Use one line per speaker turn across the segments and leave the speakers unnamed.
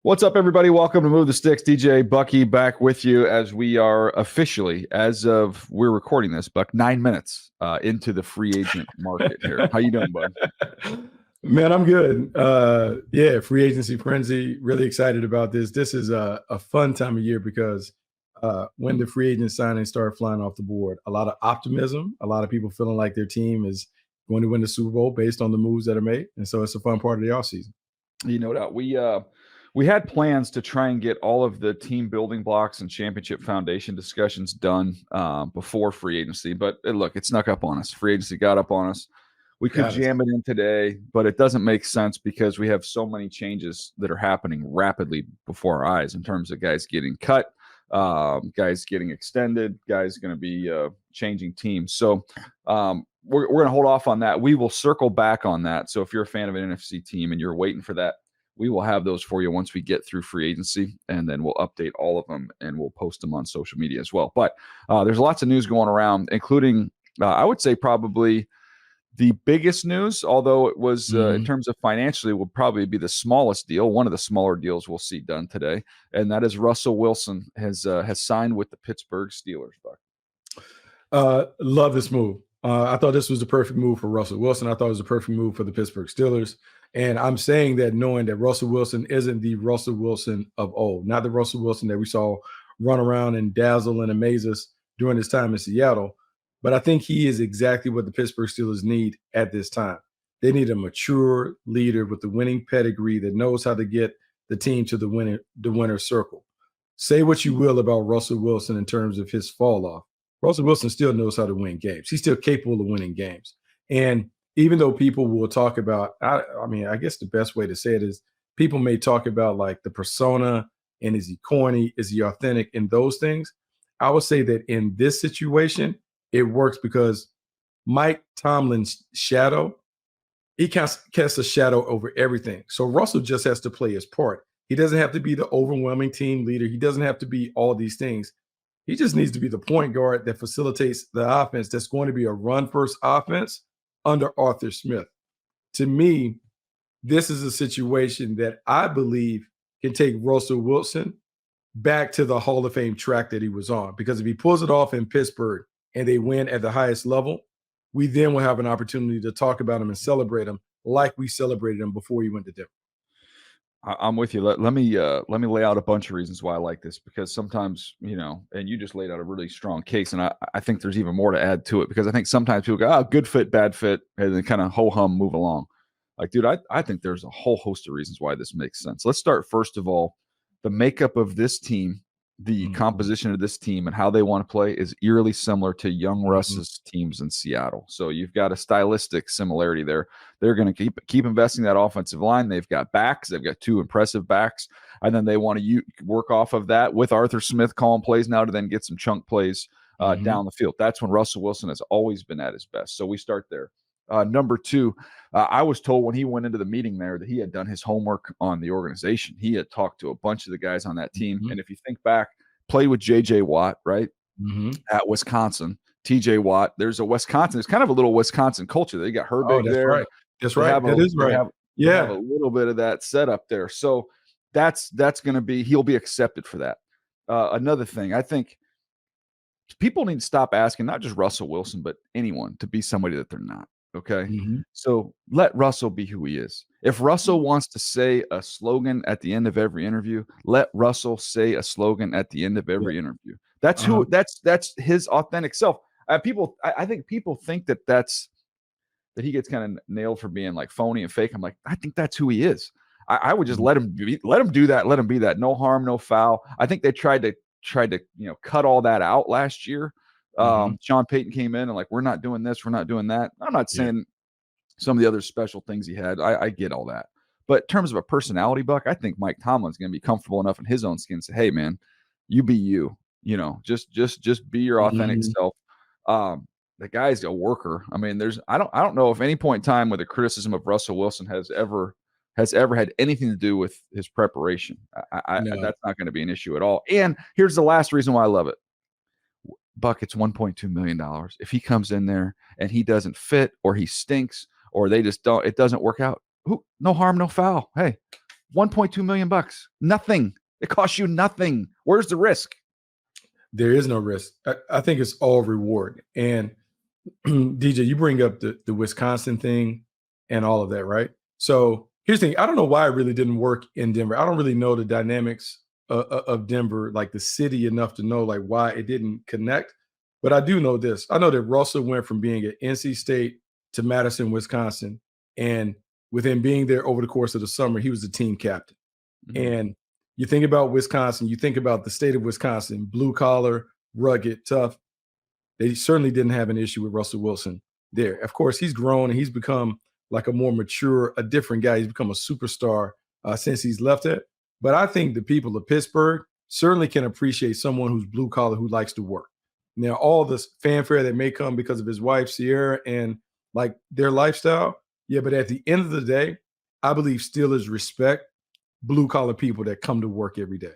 What's up, everybody? Welcome to Move the Sticks. DJ Bucky back with you as we are officially, as of we're recording this, Buck, 9 minutes into the free agent market here. How you doing, bud?
Man, I'm good. Free agency frenzy. Really excited about this. This is a fun time of year because when the free agent signings start flying off the board, a lot of optimism, a lot of people feeling like their team is going to win the Super Bowl based on the moves that are made. And so it's a fun part of the offseason.
You know that we had plans to try and get all of the team building blocks and championship foundation discussions done before free agency. But look, it snuck up on us. Free agency got up on us. We could jam it in today, but it doesn't make sense because we have so many changes that are happening rapidly before our eyes in terms of guys getting cut, guys getting extended, guys going to be changing teams. So we're going to hold off on that. We will circle back on that. So if you're a fan of an NFC team and you're waiting for that, we will have those for you once we get through free agency, and then we'll update all of them and we'll post them on social media as well. But there's lots of news going around, including I would say probably the biggest news, although it was in terms of financially, will probably be the smallest deal, one of the smaller deals we'll see done today, and that is Russell Wilson has signed with the Pittsburgh Steelers. Buck.
Love this move. I thought this was the perfect move for Russell Wilson. I thought it was a perfect move for the Pittsburgh Steelers. And I'm saying that knowing that Russell Wilson isn't the Russell Wilson of old, not the Russell Wilson that we saw run around and dazzle and amaze us during his time in Seattle. But I think he is exactly what the Pittsburgh Steelers need at this time. They need a mature leader with the winning pedigree that knows how to get the team to the winner's circle. Say what you will about Russell Wilson in terms of his fall off. Russell Wilson still knows how to win games. He's still capable of winning games. And even though people will talk about, I guess the best way to say it is people may talk about like the persona and is he corny, is he authentic, and those things. I would say that in this situation, it works because Mike Tomlin's shadow, he casts a shadow over everything. So Russell just has to play his part. He doesn't have to be the overwhelming team leader. He doesn't have to be all these things. He just needs to be the point guard that facilitates the offense that's going to be a run-first offense under Arthur Smith. To me, this is a situation that I believe can take Russell Wilson back to the Hall of Fame track that he was on. Because if he pulls it off in Pittsburgh and they win at the highest level, we then will have an opportunity to talk about him and celebrate him like we celebrated him before he went to Denver.
I'm with you. Let me lay out a bunch of reasons why I like this, because sometimes, and you just laid out a really strong case, and I think there's even more to add to it, because I think sometimes people go, good fit, bad fit, and then kind of ho-hum move along. Like, dude, I think there's a whole host of reasons why this makes sense. Let's start, first of all, the makeup of this team, the composition of this team and how they want to play is eerily similar to young Russ's teams in Seattle. So you've got a stylistic similarity there. They're going to keep investing that offensive line. They've got backs. They've got two impressive backs. And then they want to work off of that with Arthur Smith calling plays now to then get some chunk plays down the field. That's when Russell Wilson has always been at his best. So we start there. Number two, I was told when he went into the meeting there that he had done his homework on the organization. He had talked to a bunch of the guys on that team. And if you think back, played with J.J. Watt, right, at Wisconsin. T.J. Watt, there's kind of a little Wisconsin culture. They got Herbig there.
Right. That's right. That is right.
They have a little bit of that set up there. So that's going to be, he'll be accepted for that. Another thing, I think people need to stop asking, not just Russell Wilson, but anyone to be somebody that they're not. Okay. So let Russell be who he is. If Russell wants to say a slogan at the end of every interview, let Russell say a slogan at the end of every interview. That's who, that's his authentic self. I think people think that he gets kind of nailed for being like phony and fake. I'm like, I think that's who he is. I would just let him do that. Let him be that. No harm, no foul. I think they tried to cut all that out last year. Sean Payton came in and like, we're not doing this, we're not doing that. I'm not saying some of the other special things he had. I get all that. But in terms of a personality, Buck, I think Mike Tomlin's going to be comfortable enough in his own skin to say, hey, man, you be you. Just be your authentic self. The guy's a worker. I mean, I don't know if any point in time with the criticism of Russell Wilson has ever had anything to do with his preparation. No. That's not going to be an issue at all. And here's the last reason why I love it. Buck, it's $1.2 million. If he comes in there and he doesn't fit or he stinks or they just it doesn't work out, no harm, no foul. Hey, $1.2 million. Nothing. It costs you nothing. Where's the risk?
There is no risk. I think it's all reward. And DJ, you bring up the Wisconsin thing and all of that, right? So here's the thing. I don't know why it really didn't work in Denver. I don't really know the dynamics of Denver, like the city, enough to know like why it didn't connect. But I do know this. I know that Russell went from being at NC State to Madison, Wisconsin. And with him being there over the course of the summer, he was the team captain. Mm-hmm. And you think about Wisconsin, you think about the state of Wisconsin, blue collar, rugged, tough. They certainly didn't have an issue with Russell Wilson there. Of course, he's grown and he's become like a more mature, a different guy. He's become a superstar since he's left it. But I think the people of Pittsburgh certainly can appreciate someone who's blue collar, who likes to work. Now, all this fanfare that may come because of his wife, Sierra, and like their lifestyle. Yeah, but at the end of the day, I believe Steelers respect blue collar people that come to work every day.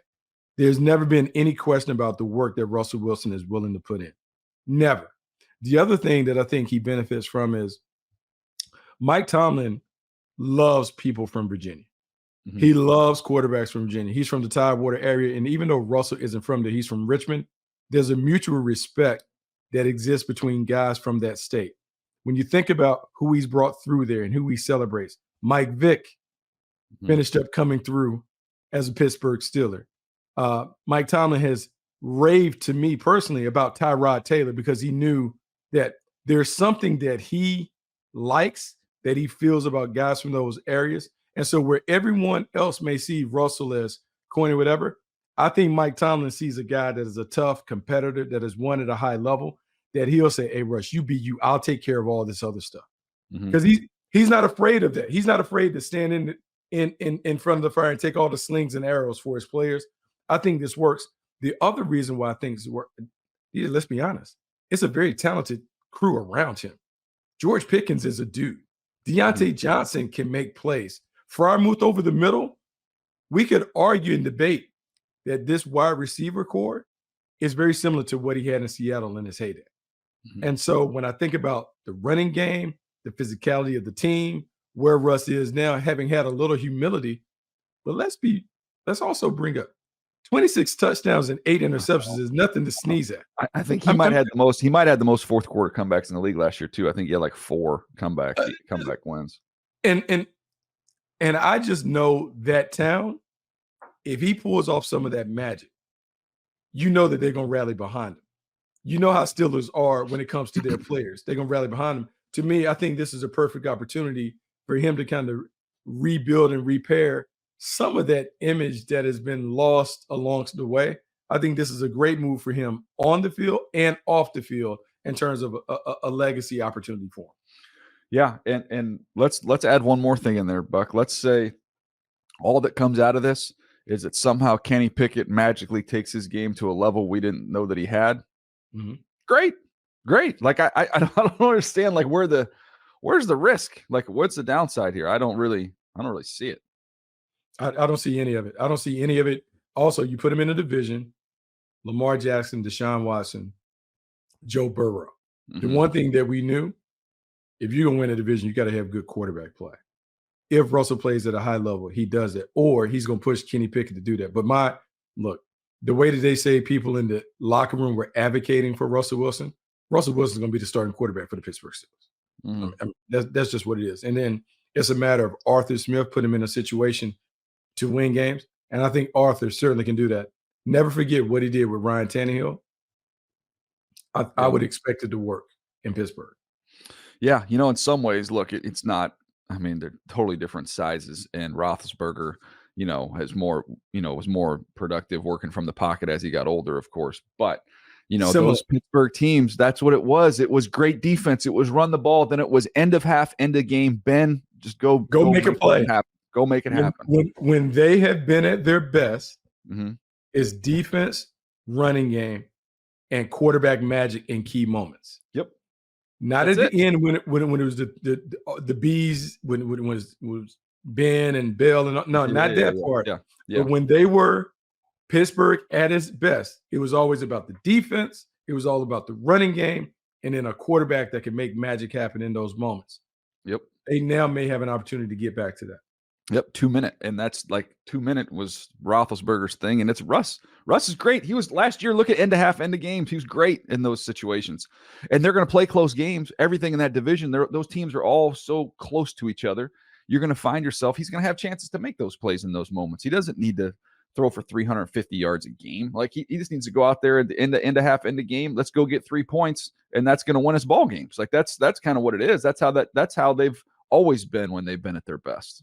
There's never been any question about the work that Russell Wilson is willing to put in. Never. The other thing that I think he benefits from is Mike Tomlin loves people from Virginia. Mm-hmm. He loves quarterbacks from Virginia. He's from the Tidewater area. And even though Russell isn't from there, he's from Richmond. There's a mutual respect that exists between guys from that state. When you think about who he's brought through there and who he celebrates, Mike Vick finished up coming through as a Pittsburgh Steeler. Mike Tomlin has raved to me personally about Tyrod Taylor because he knew that there's something that he likes, that he feels about guys from those areas. And so where everyone else may see Russell as corny, whatever, I think Mike Tomlin sees a guy that is a tough competitor, that has won at a high level, that he'll say, hey, Russ, you be you. I'll take care of all this other stuff. Because he's not afraid of that. He's not afraid to stand in front of the fire and take all the slings and arrows for his players. I think this works. The other reason why I think this works, let's be honest, it's a very talented crew around him. George Pickens is a dude. Deontay Johnson can make plays. Freiermuth over the middle, we could argue and debate that this wide receiver core is very similar to what he had in Seattle in his heyday. And so when I think about the running game, the physicality of the team, where Russ is now, having had a little humility, but let's also bring up 26 touchdowns and 8 interceptions is nothing to sneeze at.
I think he might have the most fourth quarter comebacks in the league last year too. I think he had like 4 comeback wins.
And I just know that town, if he pulls off some of that magic, you know that they're going to rally behind him. You know how Steelers are when it comes to their players. They're going to rally behind him. To me, I think this is a perfect opportunity for him to kind of rebuild and repair some of that image that has been lost along the way. I think this is a great move for him on the field and off the field in terms of a legacy opportunity for him.
Yeah, and let's add one more thing in there, Buck. Let's say all that comes out of this is that somehow Kenny Pickett magically takes his game to a level we didn't know that he had. Mm-hmm. Great. Like I don't understand like where's the risk? Like what's the downside here? I don't really see it.
I don't see any of it. I don't see any of it. Also, you put him in a division, Lamar Jackson, Deshaun Watson, Joe Burrow. Mm-hmm. The one thing that we knew, if you're going to win a division, you got to have good quarterback play. If Russell plays at a high level, he does it, or he's going to push Kenny Pickett to do that. But the way that they say people in the locker room were advocating for Russell Wilson's going to be the starting quarterback for the Pittsburgh Steelers. Mm-hmm. I mean, that's just what it is. And then it's a matter of Arthur Smith put him in a situation to win games. And I think Arthur certainly can do that. Never forget what he did with Ryan Tannehill. I would expect it to work in Pittsburgh.
Yeah, in some ways, look, it's not. I mean, they're totally different sizes. And Roethlisberger, has more, was more productive working from the pocket as he got older, of course. But those Pittsburgh teams, that's what it was. It was great defense. It was run the ball. Then it was end of half, end of game. Ben, just go
make a play.
Go make it happen.
When they have been at their best, is defense, running game, and quarterback magic in key moments.
Yep.
Not That's at the end when it was the bees, when it was Ben and Bell and not that part.
Yeah.
But when they were Pittsburgh at its best, it was always about the defense. It was all about the running game, and then a quarterback that can make magic happen in those moments.
Yep.
They now may have an opportunity to get back to that.
Yep, 2 minute, and that's like 2 minute was Roethlisberger's thing, and it's Russ. Russ is great. He was last year. Look at end to half, end of games. He was great in those situations, and they're going to play close games. Everything in that division, those teams are all so close to each other. You're going to find yourself. He's going to have chances to make those plays in those moments. He doesn't need to throw for 350 yards a game. Like he just needs to go out there at the end of half, end of game. Let's go get 3 points, and that's going to win us ball games. Like that's kind of what it is. That's how they've always been when they've been at their best.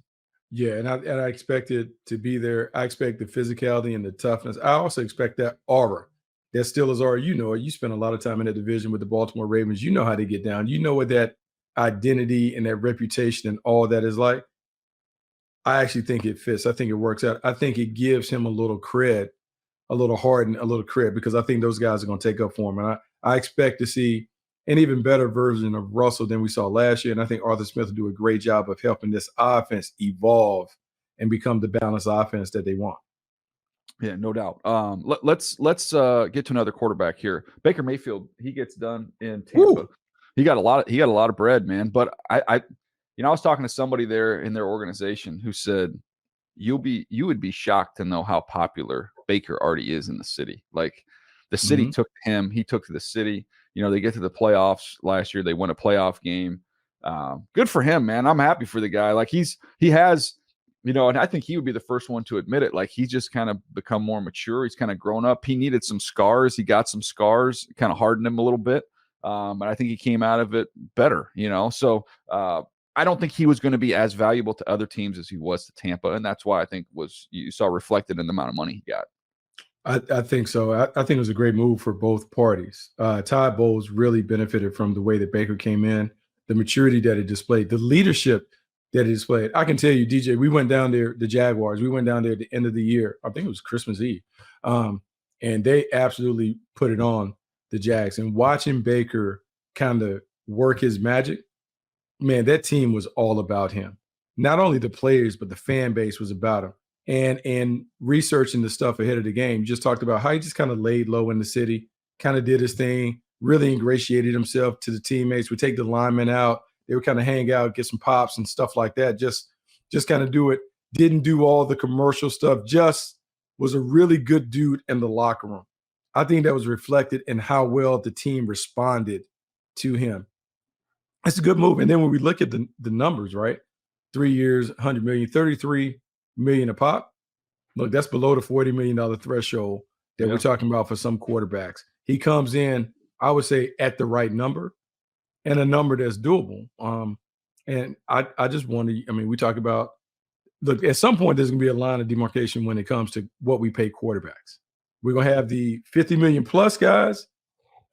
Yeah, and I expect it to be there. I expect the physicality and the toughness. I also expect that aura. That Steelers aura. You know it. You spend a lot of time in that division with the Baltimore Ravens. You know how they get down. You know what that identity and that reputation and all that is like. I actually think it fits. I think it works out. I think it gives him a little cred, a little Harden, a little cred, because I think those guys are going to take up for him. And I expect to see an even better version of Russell than we saw last year. And I think Arthur Smith will do a great job of helping this offense evolve and become the balanced offense that they want.
Yeah, no doubt. Let's get to another quarterback here. Baker Mayfield, he gets done in Tampa.
Woo.
He got a lot of bread, man. But I was talking to somebody there in their organization who said you would be shocked to know how popular Baker already is in the city. Like the city took him, he took to the city. They get to the playoffs last year. They won a playoff game. Good for him, man. I'm happy for the guy. Like he has, and I think he would be the first one to admit it. Like he's just kind of become more mature. He's kind of grown up. He needed some scars. He got some scars, kind of hardened him a little bit. And I think he came out of it better, So I don't think he was going to be as valuable to other teams as he was to Tampa. And that's why I think you saw reflected in the amount of money he got.
I think so. I think it was a great move for both parties. Todd Bowles really benefited from the way that Baker came in, the maturity that he displayed, the leadership that he displayed. I can tell you, DJ, we went down there, the Jaguars, we went down there at the end of the year. I think it was Christmas Eve. And they absolutely put it on the Jags. And watching Baker kind of work his magic, man, that team was all about him. Not only the players, but the fan base was about him. And researching the stuff ahead of the game, just talked about how he just kind of laid low in the city, kind of did his thing, really ingratiated himself to the teammates, would take the linemen out. They would kind of hang out, get some pops and stuff like that. Just kind of do it. Didn't do all the commercial stuff, just was a really good dude in the locker room. I think that was reflected in how well the team responded to him. It's a good move. And then when we look at the numbers, right? 3 years, $100 million, $33 million a pop. Look, that's below the $40 million threshold that we're talking about for some quarterbacks. He comes in, I would say, at the right number and a number that's doable. And I just wonder, we talk about, look, at some point there's going to be a line of demarcation when it comes to what we pay quarterbacks. We're going to have the 50 million plus guys,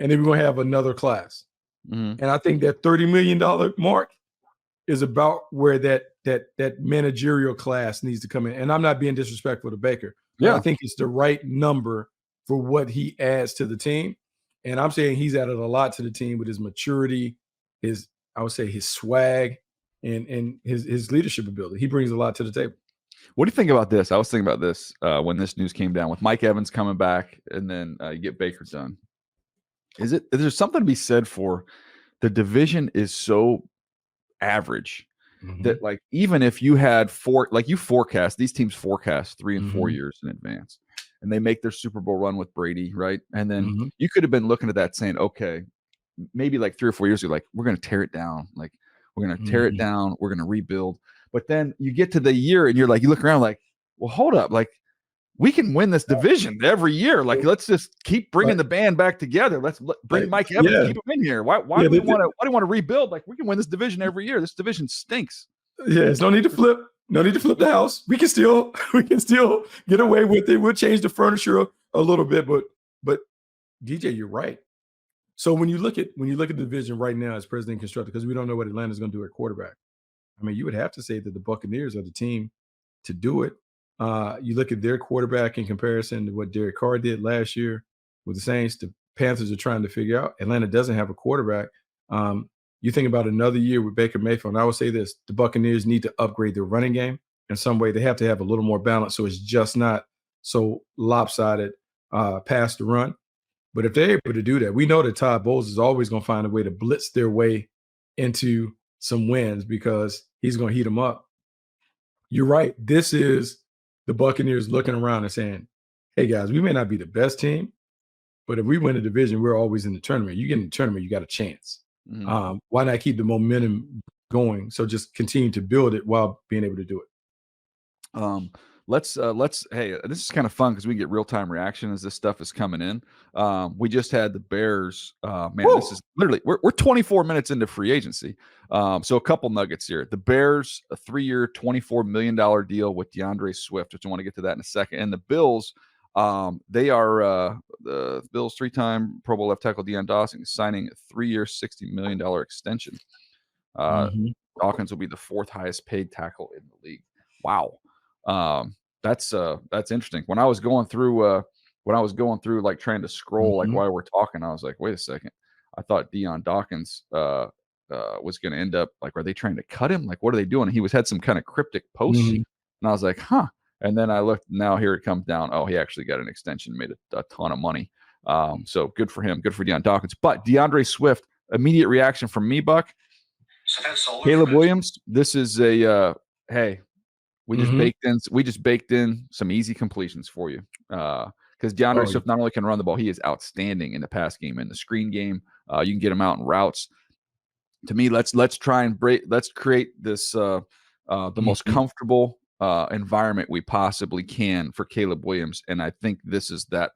and then we're going to have another class. And I think that $30 million mark is about where that managerial class needs to come in. And I'm not being disrespectful to Baker. Yeah, I think it's the right number for what he adds to the team. And I'm saying he's added a lot to the team with his maturity, his swag, and his leadership ability. He brings a lot to the table.
What do you think about this? I was thinking about this when this news came down with Mike Evans coming back, and then you get Baker done. Is there something to be said for the division is so average that, like, even if you had these teams forecast 3 and 4 years in advance, and they make their Super Bowl run with Brady, right? And then you could have been looking at that saying, okay, maybe like 3 or 4 years ago, like, we're going to tear it down. Like, we're going to tear it down. We're going to rebuild. But then you get to the year and you're like, you look around like, well, hold up. Like, we can win this division every year. Like, let's just keep bringing the band back together. Let's bring Mike Evans, keep him in here. Why do we want to rebuild? Like, we can win this division every year. This division stinks.
Yeah, there's no need to flip. No need to flip the house. We can still get away with it. We'll change the furniture a little bit, but DJ, you're right. So when you look at the division right now as president constructed, because we don't know what Atlanta's going to do at quarterback. I mean, you would have to say that the Buccaneers are the team to do it. You look at their quarterback in comparison to what Derek Carr did last year with the Saints. The Panthers are trying to figure out. Atlanta doesn't have a quarterback. You think about another year with Baker Mayfield, and I would say this: the Buccaneers need to upgrade their running game in some way. They have to have a little more balance, so it's just not so lopsided past the run. But if they're able to do that, we know that Todd Bowles is always going to find a way to blitz their way into some wins because he's going to heat them up. you're right. This is the Buccaneers looking around and saying, hey, guys, we may not be the best team, but if we win a division, we're always in the tournament. You get in the tournament, you got a chance.
Mhm.
Why not keep the momentum going? So just continue to build it while being able to do it.
Let's hey, this is kind of fun because we get real-time reaction as this stuff is coming in. We just had the Bears. Man, this
Woo!
is literally we're 24 minutes into free agency. So a couple nuggets here. The Bears, a 3-year, $24 million deal with DeAndre Swift, which I want to get to that in a second. And the Bills, they are the Bills 3-time Pro Bowl left tackle Deion Dawson signing a 3-year, $60 million extension.
Mhm.
Dawkins will be the 4th highest paid tackle in the league. Wow. That's interesting. When I was going through like trying to scroll like
Mhm.
while we're talking, I was like, wait a second. I thought Deion Dawkins was going to end up like, are they trying to cut him? Like, what are they doing? He had some kind of cryptic posts,
Mhm.
and I was like, huh. And then I looked. Now here it comes down. Oh, he actually got an extension, made a ton of money. So good for him. Good for Deion Dawkins. But DeAndre Swift, immediate reaction from me, Buck. Caleb Williams, this is a hey, we just
Mhm.
baked in some easy completions for you. Because DeAndre
Oh, yeah.
Swift not only can run the ball, he is outstanding in the pass game and the screen game. You can get him out in routes. To me, let's create this the most
Mhm.
comfortable environment we possibly can for Caleb Williams, and I think this is that.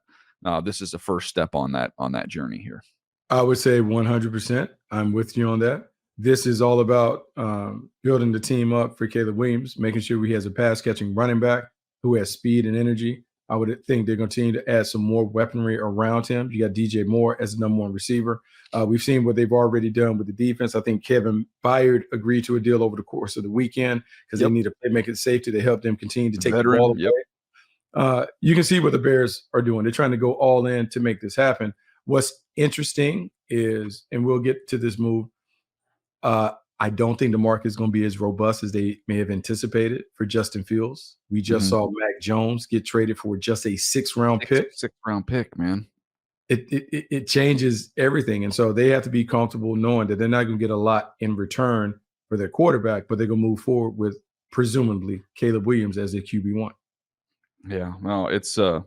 This is the first step on that journey here.
I would say 100%. I'm with you on that. This is all about building the team up for Caleb Williams, making sure he has a pass catching running back who has speed and energy. I would think they're going to continue to add some more weaponry around him. You got DJ Moore as the number one receiver. We've seen what they've already done with the defense. I think Kevin Byard agreed to a deal over the course of the weekend because they
Yep,
need a playmaking safety to help them continue to take the ball
veteran. Yep.
away. You can see what the Bears are doing. They're trying to go all in to make this happen. What's interesting is, and we'll get to this move, I don't think the market is going to be as robust as they may have anticipated for Justin Fields. We just
Mhm.
saw Mac Jones get traded for just a 6th-round pick.
Sixth round pick, man.
It changes everything. And so they have to be comfortable knowing that they're not going to get a lot in return for their quarterback, but they're going to move forward with presumably Caleb Williams as their QB1.
Yeah, no, it's an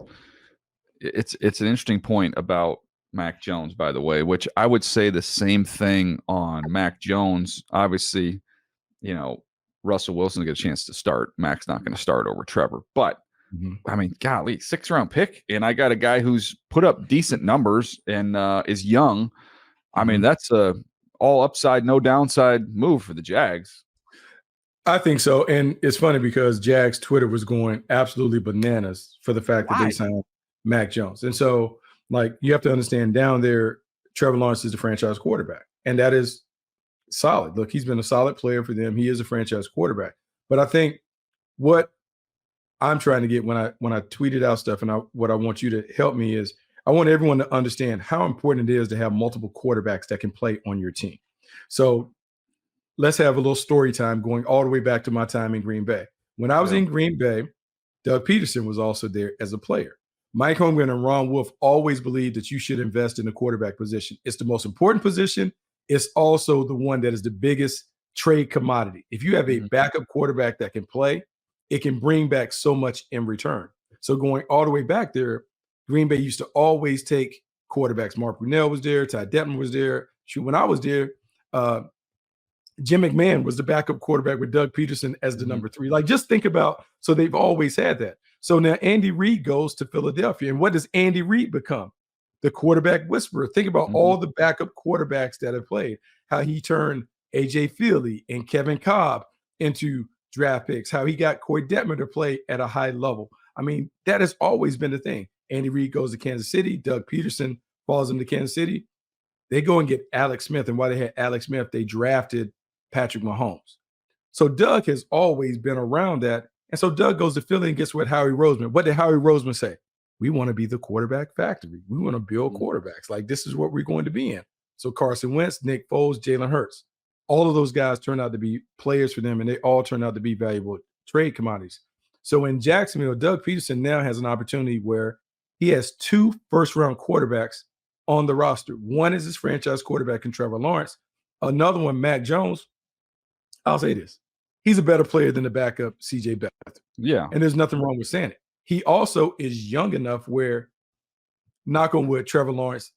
interesting point about Mac Jones, by the way, which I would say the same thing on Mac Jones. Obviously, Russell Wilson get a chance to start. Mac's not going to start over Trevor, but
Mhm.
I mean, golly, 6th-round pick, and I got a guy who's put up decent numbers and is young. I mean,
Mhm.
that's a all upside, no downside move for the Jags.
I think so. And it's funny because Jags Twitter was going absolutely bananas for the fact that they
Why?
signed Mac Jones. And so, like, you have to understand down there, Trevor Lawrence is the franchise quarterback. And that is solid. Look, he's been a solid player for them. He is a franchise quarterback. But I think what I'm trying to get when I tweeted out stuff and what I want you to help me is I want everyone to understand how important it is to have multiple quarterbacks that can play on your team. So let's have a little story time going all the way back to my time in Green Bay. When I was
Yeah.
in Green Bay, Doug Peterson was also there as a player. Mike Holmgren and Ron Wolf always believed that you should invest in the quarterback position. It's the most important position. It's also the one that is the biggest trade commodity. If you have a
Mhm.
backup quarterback that can play, it can bring back so much in return. So going all the way back there, Green Bay used to always take quarterbacks. Mark Brunell was there, Ty Detman was there. Shoot, when I was there, uh, Jim McMahon was the backup quarterback with Doug Peterson as the
Mhm.
number 3. Like, just think about, so they've always had that. So now Andy Reid goes to Philadelphia. And what does Andy Reid become? The quarterback whisperer. Think about
Mhm.
all the backup quarterbacks that have played, how he turned AJ Feely and Kevin Cobb into draft picks, how he got Corey Detmer to play at a high level. I mean, that has always been the thing. Andy Reid goes to Kansas City. Doug Peterson falls into Kansas City. They go and get Alex Smith. And while they had Alex Smith, they drafted Patrick Mahomes. So Doug has always been around that. And so Doug goes to Philly and gets with Howie Roseman. What did Howie Roseman say? We want to be the quarterback factory. We want to build
Mhm.
quarterbacks. Like, this is what we're going to be in. So Carson Wentz, Nick Foles, Jalen Hurts. All of those guys turned out to be players for them, and they all turned out to be valuable trade commodities. So in Jacksonville, Doug Peterson now has an opportunity where he has 2 first-round quarterbacks on the roster. One is his franchise quarterback in Trevor Lawrence. Another one, Mac Jones. I'll say this. he's a better player than the backup CJ Beathard.
Yeah.
And there's nothing wrong with saying it. He also is young enough where, knock on wood, Trevor Lawrence,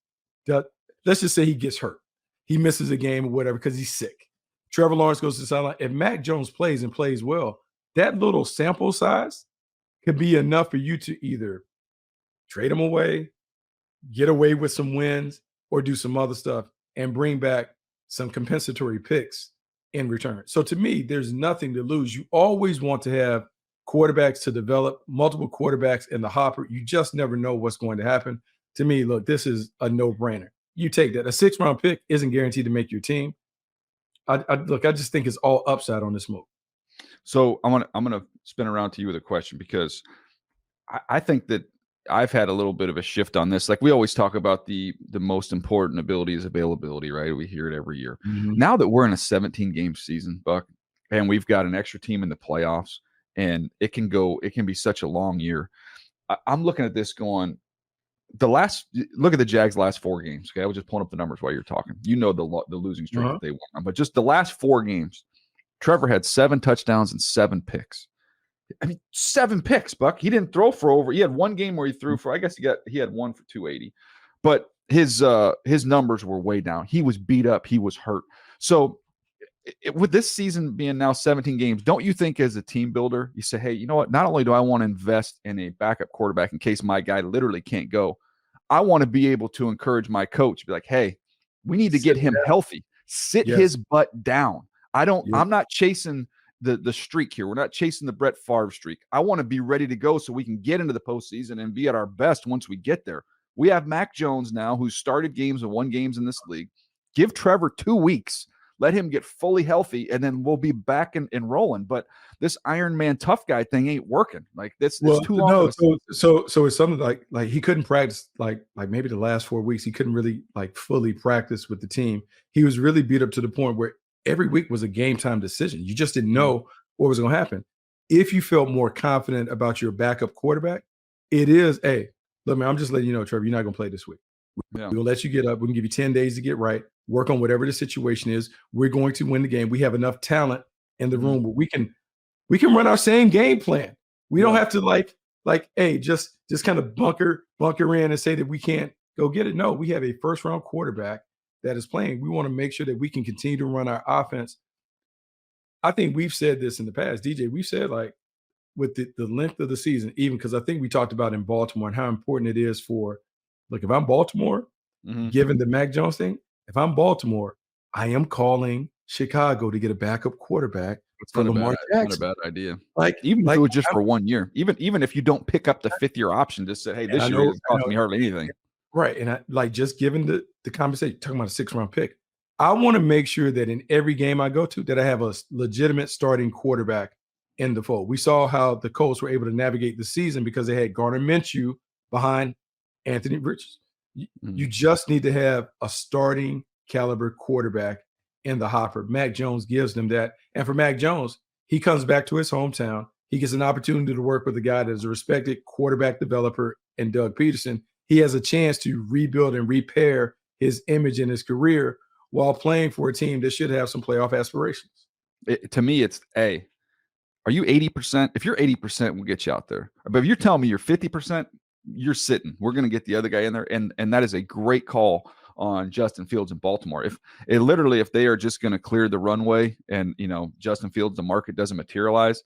let's just say he gets hurt. He misses a game or whatever because he's sick. Trevor Lawrence goes to the sideline. If Mac Jones plays and plays well, that little sample size could be enough for you to either trade him away, get away with some wins, or do some other stuff and bring back some compensatory picks in return. So to me, there's nothing to lose. You always want to have quarterbacks to develop, multiple quarterbacks in the hopper. You just never know what's going to happen. To me, look, this is a no-brainer. You take that. A 6th-round pick isn't guaranteed to make your team. I just think it's all upside on this move.
So I'm gonna spin around to you with a question, because I think that I've had a little bit of a shift on this. Like, we always talk about the most important ability is availability, right? We hear it every year.
Mm-hmm.
Now that we're in a 17-game season, Buck, and we've got an extra team in the playoffs, and it can be such a long year. I'm looking at this going, look at the Jags' last 4 games. Okay, I was just pulling up the numbers while you're talking. You know the losing streak that they won on, but just the last 4 games, Trevor had 7 touchdowns and 7 picks. I mean, 7 picks, Buck. He didn't throw for over. He had one game where he threw for, I guess he had one for 280, but his numbers were way down. He was beat up. He was hurt. So with this season being now 17 games, don't you think as a team builder, you say, hey, you know what? Not only do I want to invest in a backup quarterback in case my guy literally can't go, I want to be able to encourage my coach, be like, hey, we need to get him healthy. Sit his butt down. I'm not chasing the streak here. We're not chasing the Brett Favre streak. I want to be ready to go so we can get into the postseason and be at our best once we get there. We have Mac Jones now, who's started games and won games in this league. Give Trevor 2 weeks. Let him get fully healthy, and then we'll be back and rolling. But this Iron Man tough guy thing ain't working. Like, this is too long.
So it's something like he couldn't practice like maybe the last 4 weeks. He couldn't really like fully practice with the team. He was really beat up to the point where every week was a game time decision. You just didn't know what was going to happen. If you felt more confident about your backup quarterback, it is, hey, look, man, I'm just letting you know, Trevor, you're not going to play this week.
Yeah.
We'll let you get up. We can give you 10 days to get right. Work on whatever the situation is. We're going to win the game. We have enough talent in the room where we can run our same game plan. We don't have to like, hey, just kind of bunker in and say that we can't go get it. No, we have a 1st-round quarterback that is playing. We want to make sure that we can continue to run our offense. I think we've said this in the past, DJ. We've said, like, with the length of the season, even because I think we talked about in Baltimore and how important it is for, look, if I'm Baltimore, given the Mac Jones thing, if I'm Baltimore, I am calling Chicago to get a backup quarterback for Lamar Jackson.
It's not a bad idea. Like, even if it was just for 1 year, even if you don't pick up the 5th-year option, just say, hey, this year doesn't cost me hardly anything.
Right. And I just given the conversation, talking about a 6th-round pick, I want to make sure that in every game I go to, that I have a legitimate starting quarterback in the fold. We saw how the Colts were able to navigate the season because they had Gardner Minshew behind Anthony Richardson. You just need to have a starting caliber quarterback in the hopper. Mac Jones gives them that. And for Mac Jones, he comes back to his hometown. He gets an opportunity to work with a guy that is a respected quarterback developer in Doug Peterson. He has a chance to rebuild and repair his image in his career while playing for a team that should have some playoff aspirations.
To me, it's are you 80%? If you're 80%, we'll get you out there. But if you're telling me you're 50%, you're sitting. We're going to get the other guy in there. And that is a great call on Justin Fields in Baltimore. If they are just going to clear the runway and, Justin Fields, the market doesn't materialize.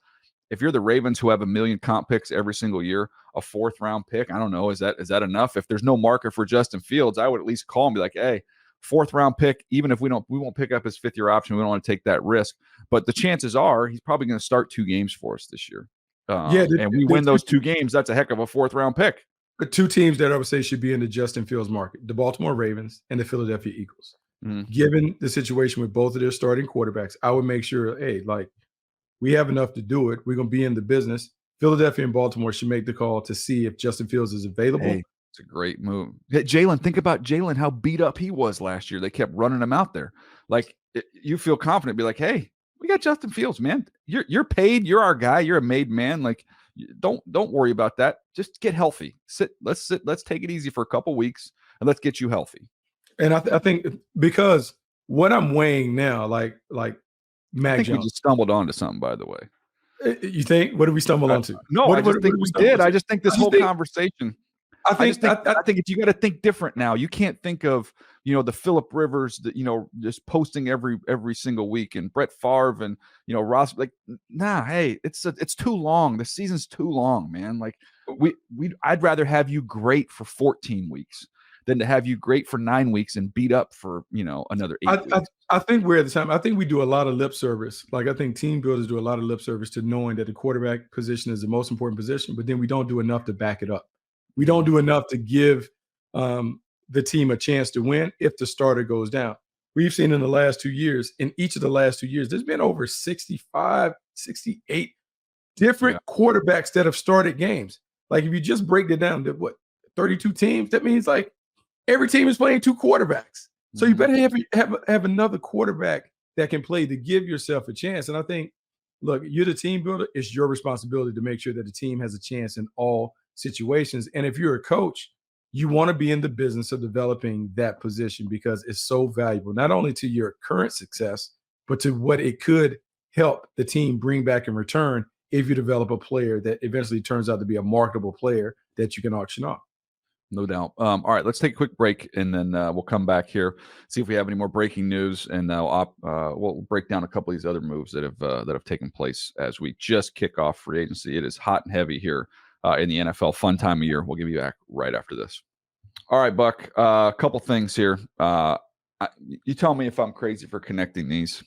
If you're the Ravens who have 1 million comp picks every single year, a 4th-round pick, I don't know, is that enough? If there's no market for Justin Fields, I would at least call and be like, hey, 4th-round pick, even if we won't pick up his 5th-year option. We don't want to take that risk. But the chances are he's probably going to start 2 games for us this year. And we win those 2 games, that's a heck of a 4th-round pick.
The 2 teams that I would say should be in the Justin Fields market, the Baltimore Ravens and the Philadelphia Eagles. Given the situation with both of their starting quarterbacks, I would make sure, hey, like, we have enough to do it. We're going to be in the business. Philadelphia and Baltimore should make the call to see if Justin Fields is available.
Hey, it's a great move. Hey, Jalen, think about Jalen, how beat up he was last year. They kept running him out there. Like, you feel confident, be like, hey, we got Justin Fields, man. You're paid. You're our guy. You're a made man. Like, don't worry about that. Just get healthy. Let's take it easy for a couple weeks and let's get you healthy.
And I think because what I'm weighing now, like
I
Mac
think we
Jones.
just stumbled onto something, by the way.
You think? What did we stumble onto?
No,
what,
I just
what
think
did
we
stumble
did.
onto?
I just think this whole conversation.
I
I just think
I
you got to think different now. You can't think of the Phillip Rivers that just posting every single week, and Brett Favre and Ross. Like, nah, hey, it's too long. The season's too long, man. Like I'd rather have you great for 14 weeks than to have you great for 9 weeks and beat up for another 8 weeks.
I think we're at the time. I think we do a lot of lip service. Like I think team builders do a lot of lip service to knowing that the quarterback position is the most important position, but then we don't do enough to back it up. We don't do enough to give the team a chance to win if the starter goes down. We've seen in the last 2 years, in each of the last 2 years, there's been over 65, 68 different quarterbacks that have started games. Like if you just break it down to 32 teams, that means like every team is playing 2 quarterbacks. So you better have another quarterback that can play to give yourself a chance. And I think, look, you're the team builder. It's your responsibility to make sure that the team has a chance in all situations. And if you're a coach, you want to be in the business of developing that position because it's so valuable, not only to your current success, but to what it could help the team bring back in return if you develop a player that eventually turns out to be a marketable player that you can auction off.
No doubt. All right, let's take a quick break, and then we'll come back here, see if we have any more breaking news, and we'll break down a couple of these other moves that have taken place as we just kick off free agency. It is hot and heavy here in the NFL. Fun time of year. We'll give you back right after this. All right, Buck. A couple things here. You tell me if I'm crazy for connecting these.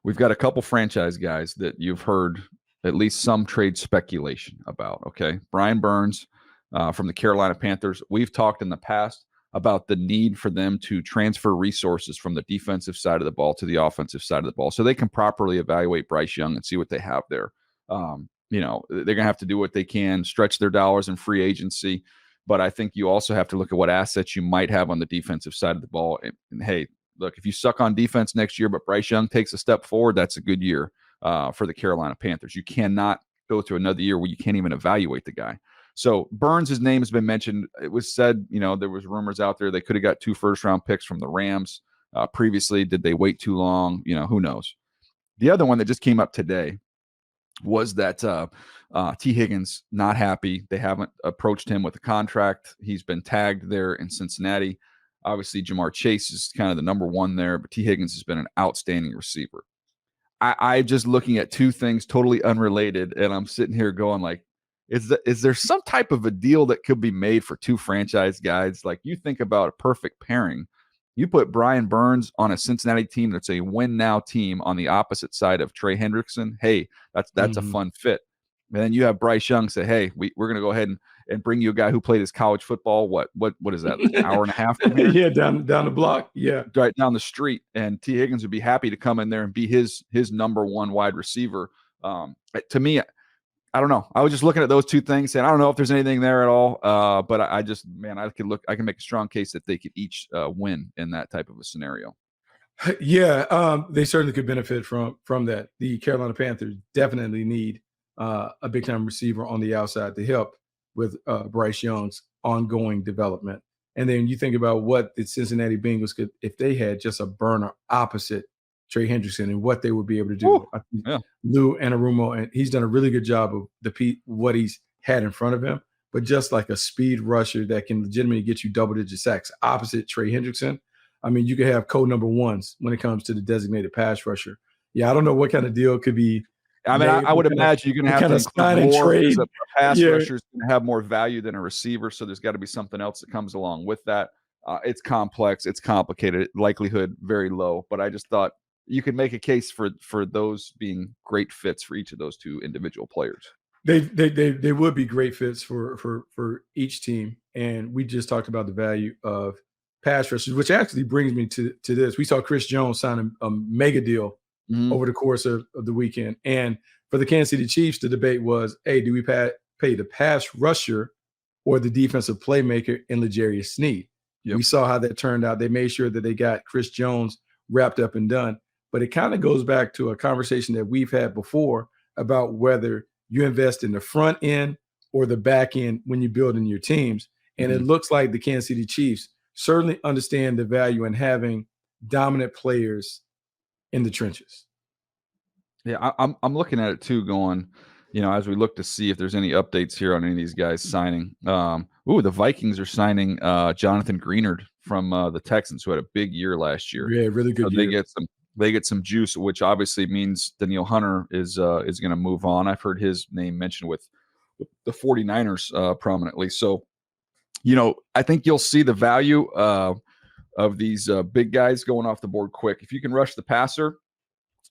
We've got a couple franchise guys that you've heard at least some trade speculation about. Okay, Brian Burns. From the Carolina Panthers. We've talked in the past about the need for them to transfer resources from the defensive side of the ball to the offensive side of the ball so they can properly evaluate Bryce Young and see what they have there. They're going to have to do what they can, stretch their dollars in free agency. But I think you also have to look at what assets you might have on the defensive side of the ball. And hey, look, if you suck on defense next year, but Bryce Young takes a step forward, that's a good year for the Carolina Panthers. You cannot go through another year where you can't even evaluate the guy. So Burns, his name has been mentioned. It was said, there was rumors out there they could have got 2 first-round picks from the Rams previously. Did they wait too long? Who knows? The other one that just came up today was that Tee Higgins not happy. They haven't approached him with a contract. He's been tagged there in Cincinnati. Obviously, Jamar Chase is kind of the number one there, but Tee Higgins has been an outstanding receiver. I'm just looking at 2 things totally unrelated, and I'm sitting here going like, is there some type of a deal that could be made for 2 franchise guys? Like you think about a perfect pairing. You put Brian Burns on a Cincinnati team that's a win-now team on the opposite side of Trey Hendrickson. Hey, that's a fun fit. And then you have Bryce Young say, hey, we're going to go ahead and bring you a guy who played his college football. What is that, like an hour and a half from here?
Yeah, down the block. Yeah.
Right down the street. And Tee Higgins would be happy to come in there and be his number one wide receiver. To me, I don't know. I was just looking at those 2 things, and I don't know if there's anything there at all. But I can make a strong case that they could each win in that type of a scenario.
Yeah, they certainly could benefit from that. The Carolina Panthers definitely need a big time receiver on the outside to help with Bryce Young's ongoing development. And then you think about what the Cincinnati Bengals could, if they had just a burner opposite Trey Hendrickson and what they would be able to do. I think Lou Anarumo, and he's done a really good job of what he's had in front of him, but just like a speed rusher that can legitimately get you double-digit sacks opposite Trey Hendrickson. I mean, you could have code number 1s when it comes to the designated pass rusher. Yeah, I don't know what kind of deal could be.
I mean, I would imagine you're going to have to include more because a pass rusher is going to have more value than a receiver, so there's got to be something else that comes along with that. It's complex, it's complicated, likelihood very low, but I just thought you could make a case for those being great fits for each of those 2 individual players.
They would be great fits for each team. And we just talked about the value of pass rushers, which actually brings me to this. We saw Chris Jones sign a mega deal over the course of the weekend. And for the Kansas City Chiefs, the debate was, hey, do we pay the pass rusher or the defensive playmaker in L'Jarius Sneed? Yep. We saw how that turned out. They made sure that they got Chris Jones wrapped up and done. But it kind of goes back to a conversation that we've had before about whether you invest in the front end or the back end when you're building your teams. And it looks like the Kansas City Chiefs certainly understand the value in having dominant players in the trenches.
Yeah, I'm looking at it too, going, as we look to see if there's any updates here on any of these guys signing. The Vikings are signing Jonathan Greenard from the Texans, who had a big year last year.
Yeah, really good
So
year.
they get some juice, which obviously means Danielle Hunter is going to move on. I've heard his name mentioned with the 49ers prominently. So, I think you'll see the value of these big guys going off the board quick. If you can rush the passer,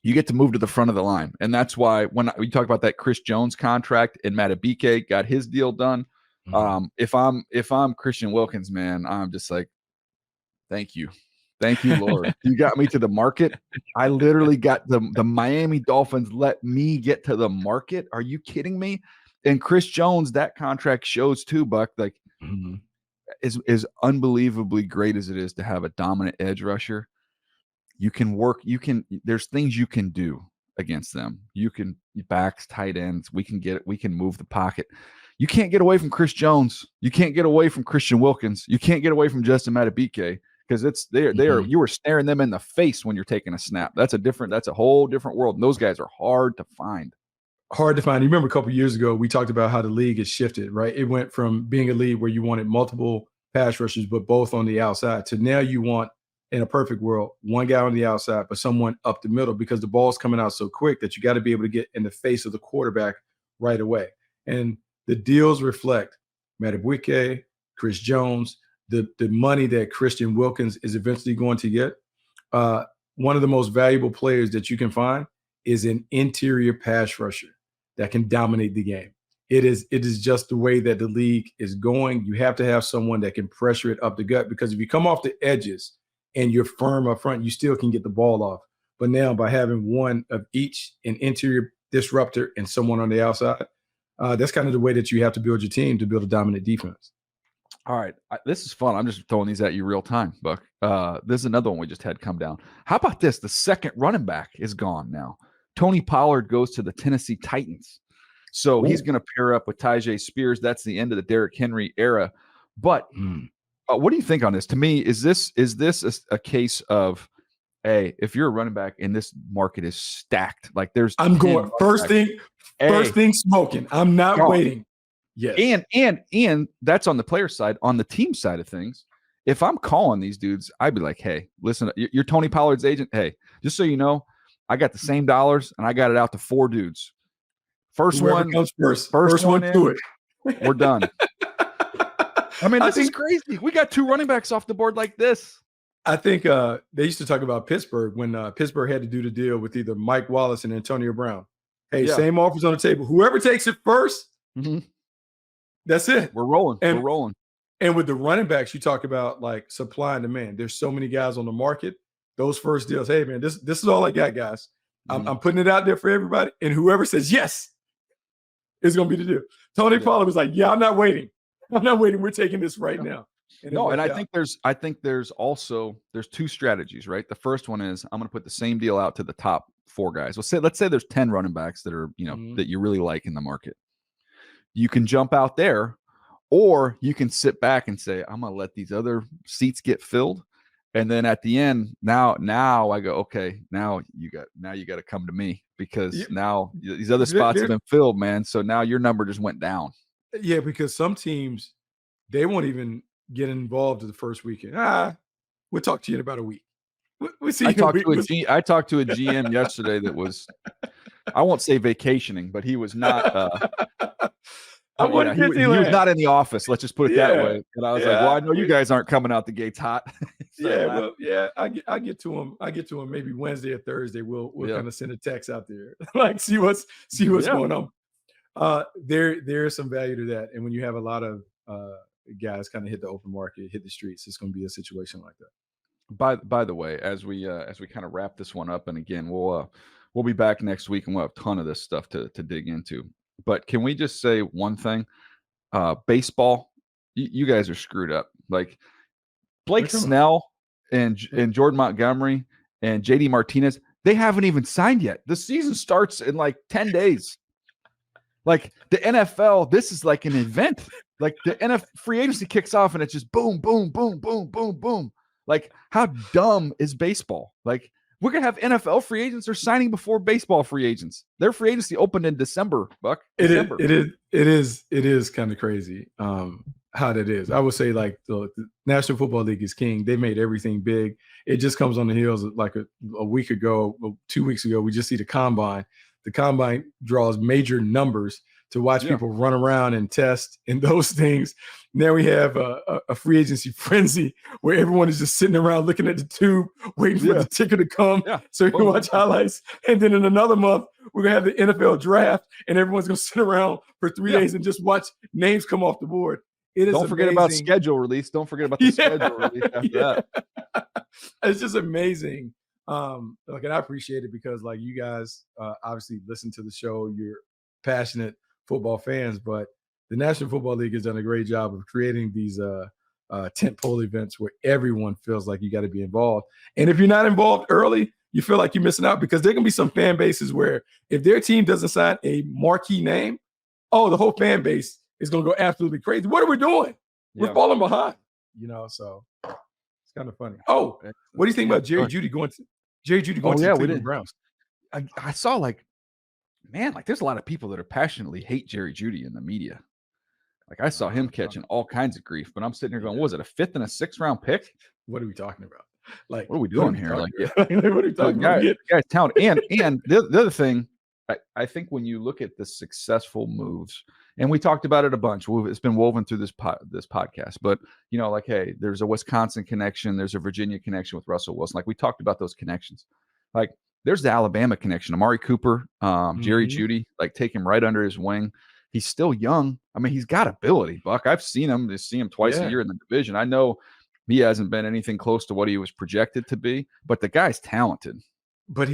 you get to move to the front of the line. And that's why when we talk about that Chris Jones contract and Matabike got his deal done. If I'm Christian Wilkins, man, I'm just like, thank you. Thank you, Lord. You got me to the market. I literally got the Miami Dolphins let me get to the market. Are you kidding me? And Chris Jones, that contract shows too, Buck, like is unbelievably great as it is to have a dominant edge rusher. There's things you can do against them. You can backs, tight ends. We can move the pocket. You can't get away from Chris Jones. You can't get away from Christian Wilkins. You can't get away from Justin Matabike because you were staring them in the face when you're taking a snap. That's a whole different world. And those guys are hard to find.
Hard to find. You remember a couple of years ago, we talked about how the league has shifted, right? It went from being a league where you wanted multiple pass rushers, but both on the outside, to now you want, in a perfect world, one guy on the outside, but someone up the middle, because the ball's coming out so quick that you got to be able to get in the face of the quarterback right away. And the deals reflect Matabike, Chris Jones, the money that Christian Wilkins is eventually going to get. One of the most valuable players that you can find is an interior pass rusher that can dominate the game. It is just the way that the league is going. You have to have someone that can pressure it up the gut, because if you come off the edges and you're firm up front, you still can get the ball off. But now by having one of each, an interior disruptor and someone on the outside, that's kind of the way that you have to build your team to build a dominant defense.
All right. This is fun. I'm just throwing these at you real time, Buck. This is another one we just had come down. How about this? The second running back is gone now. Tony Pollard goes to the Tennessee Titans. So he's going to pair up with Tyjae Spears. That's the end of the Derrick Henry era. But what do you think on this? To me, is this a case of, hey, if you're a running back and this market is stacked, like I'm
going first thing smoking. I'm not waiting. Yes.
And that's on the player side. On the team side of things, if I'm calling these dudes, I'd be like, hey, listen, you're Tony Pollard's agent. Hey, just so you know, I got the same dollars and I got it out to 4 dudes. First one comes first one to it. We're done. I mean, this is crazy. We got 2 running backs off the board like this.
I think they used to talk about Pittsburgh when Pittsburgh had to do the deal with either Mike Wallace and Antonio Brown. Hey, same offers on the table. Whoever takes it first, that's it.
We're rolling. We're rolling.
And with the running backs, you talk about like supply and demand. There's so many guys on the market. Those first deals, hey man, this is all I got, guys. I'm putting it out there for everybody, and whoever says yes is going to be the deal. Tony Pollard was like, "Yeah, I'm not waiting. We're taking this right now." And
I think there's 2 strategies, right? The first one is I'm going to put the same deal out to the top 4 guys. Let's say there's 10 running backs that are that you really like in the market. You can jump out there, or you can sit back and say, I'm going to let these other seats get filled. And then at the end, now I go, okay, now you got to come to me, because now these other spots have been filled, man. So now your number just went down.
Yeah, because some teams, they won't even get involved in the first weekend. We'll talk to you in about a week. We'll see. I talked
to a GM yesterday that was, I won't say vacationing, but he was not. He was not in the office. Let's just put it that way. And I was like, well, I know you guys aren't coming out the gates hot.
I get to him. I maybe Wednesday or Thursday. We'll kind of send a text out there, like see what's going on. There's some value to that. And when you have a lot of guys kind of hit the open market, hit the streets, it's going to be a situation like that.
By the way, as we kind of wrap this one up, and again, we'll be back next week, and we'll have a ton of this stuff to dig into. But can we just say one thing? Baseball, you guys are screwed up. Like Blake Snell and Jordan Montgomery and JD Martinez, they haven't even signed yet. The season starts in like 10 days. Like the NFL, this is like an event. Like the NFL free agency kicks off and it's just boom, boom, boom, boom, boom, boom. Like how dumb is baseball? Like We're going to have NFL free agents are signing before baseball free agents. Their free agency opened in December, Buck. December.
It is kind of crazy how that is. I would say like the National Football League is king. They made everything big. It just comes on the heels of like a week ago, 2 weeks ago, we just see the combine. The combine draws major numbers to watch people run around and test and those things. Now we have a free agency frenzy where everyone is just sitting around looking at the tube, waiting for the ticker to come so you can watch highlights. And then in another month, we're going to have the NFL draft, and everyone's going to sit around for 3 days and just watch names come off the board.
Don't forget about schedule release. Don't forget about the schedule release after that.
It's just amazing. And I appreciate it because like you guys obviously listen to the show. You're passionate football fans, but the National Football League has done a great job of creating these tentpole events where everyone feels like you got to be involved. And if you're not involved early, you feel like you're missing out because there can be some fan bases where if their team doesn't sign a marquee name, the whole fan base is going to go absolutely crazy. What are we doing? We're falling behind, so it's kind of funny. Oh, what do you think about Jerry Jeudy going to the Cleveland Browns?
I saw there's a lot of people that are passionately hate Jerry Jeudy in the media. Like I saw him catching all kinds of grief, but I'm sitting here going, what was it, a 5th and a 6th round pick?
What are we talking about? Like,
what are we doing here?
What are we talking about?
Guys, talent. And the other thing, I think when you look at the successful moves, and we talked about it a bunch, it's been woven through this podcast, but hey, there's a Wisconsin connection, there's a Virginia connection with Russell Wilson. Like we talked about those connections. Like there's the Alabama connection, Amari Cooper, Jerry Jeudy, like take him right under his wing. He's still young. I mean, he's got ability, Buck. I've seen him. Just see him twice a year in the division. I know he hasn't been anything close to what he was projected to be, but the guy's talented.
But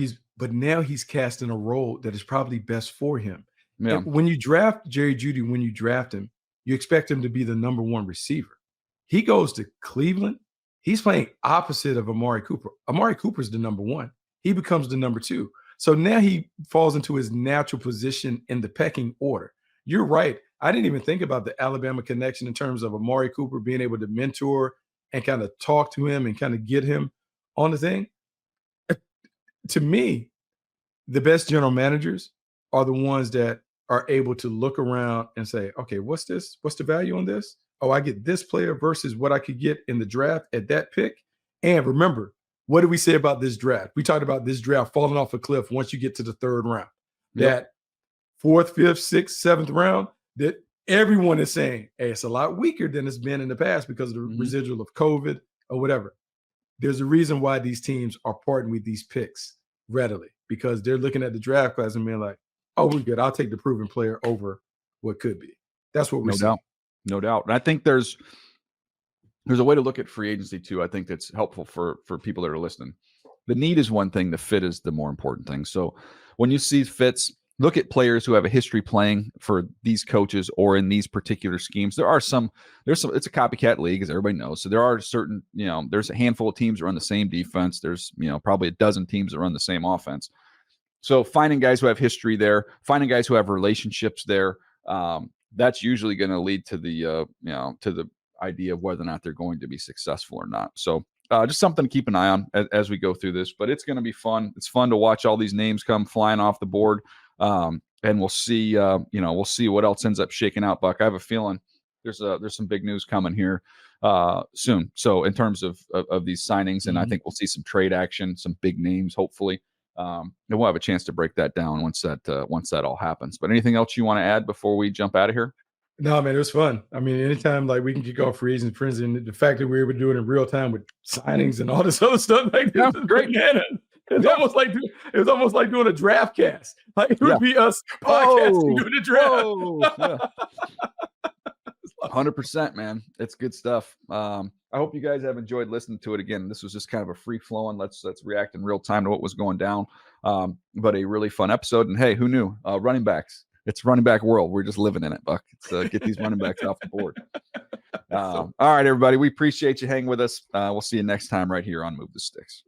now he's cast in a role that is probably best for him.
Yeah.
And when you draft Jerry Jeudy, when you draft him, you expect him to be the number one receiver. He goes to Cleveland. He's playing opposite of Amari Cooper. Amari Cooper's the number one. He becomes the number two. So now he falls into his natural position in the pecking order. You're right. I didn't even think about the Alabama connection in terms of Amari Cooper being able to mentor and kind of talk to him and kind of get him on the thing. To me, the best general managers are the ones that are able to look around and say, okay, what's this? What's the value on this? Oh, I get this player versus what I could get in the draft at that pick. And remember, what did we say about this draft? We talked about this draft falling off a cliff once you get to the third round. That 4th, 5th, 6th, 7th round, that everyone is saying, hey, it's a lot weaker than it's been in the past because of the residual of COVID or whatever. There's a reason why these teams are parting with these picks readily because they're looking at the draft class and being like, oh, we're good. I'll take the proven player over what could be. That's what we're saying.
No doubt. And I think there's a way to look at free agency too. I think that's helpful for people that are listening. The need is one thing. The fit is the more important thing. So when you see fits, look at players who have a history playing for these coaches or in these particular schemes. There's some, it's a copycat league, as everybody knows. So there are certain, there's a handful of teams that run the same defense. There's, probably a dozen teams that run the same offense. So finding guys who have history there, finding guys who have relationships there, that's usually going to lead to the, to the idea of whether or not they're going to be successful or not. So just something to keep an eye on as we go through this, but it's going to be fun. It's fun to watch all these names come flying off the board. And we'll see, we'll see what else ends up shaking out, Buck. I have a feeling there's some big news coming here soon. So in terms of these signings, and I think we'll see some trade action, some big names, hopefully. And we'll have a chance to break that down once that all happens. But anything else you want to add before we jump out of here?
No, man, it was fun. I mean, anytime like we can kick off free agent frenzy, and the fact that we were able to do it in real time with signings and all this other stuff like this is great. It's almost like doing a draft cast. Like it would be us podcasting doing the draft.
100%, man. It's good stuff. I hope you guys have enjoyed listening to it. Again, this was just kind of a free flowing. Let's react in real time to what was going down. But a really fun episode. And hey, who knew? Running backs. It's running back world. We're just living in it, Buck. It's get these running backs off the board. All right, everybody. We appreciate you hanging with us. We'll see you next time right here on Move the Sticks.